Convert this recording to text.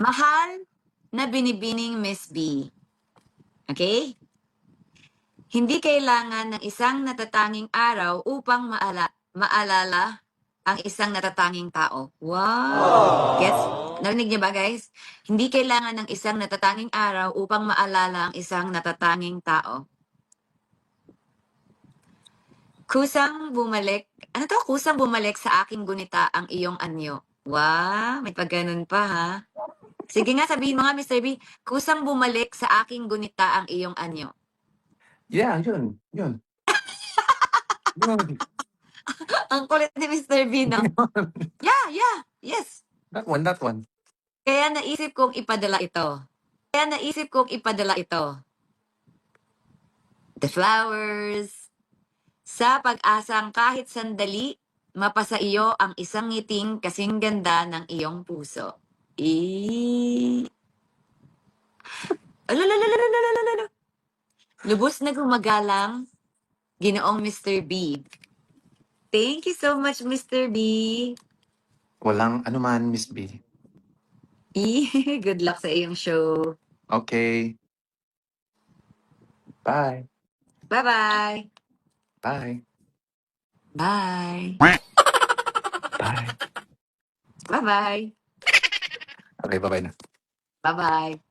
Mahal na binibining Miss B. Okay? Hindi kailangan ng isang natatanging araw upang maalala ang isang natatanging tao. Wow! Gets? Narinig niyo ba, guys? Hindi kailangan ng isang natatanging araw upang maalala ang isang natatanging tao. Kusang bumalik, ano to? Kusang bumalik sa aking gunita ang iyong anyo. Wow, may pagganon pa ha. Sige nga, sabihin mo nga, Mr. B, kusang bumalik sa aking gunita ang iyong anyo. Yeah, yun. Yun. Yun. Ang kulit ni Mr. B, no? Yeah, yes. That one, that one. Kaya naisip kong ipadala ito. The flowers. Sa pag-asang kahit sandali, mapasa iyo ang isang ngiting kasing ganda ng iyong puso. Alalalalalalalala. Lubos na gumagalang, Ginoong Mr. B. Thank you so much, Mr. B. Walang anuman, Miss B. Good luck sa iyong show. Okay. Bye. Bye-bye. Bye. Bye. Bye. Bye-bye. Okay, bye-bye na. Bye-bye.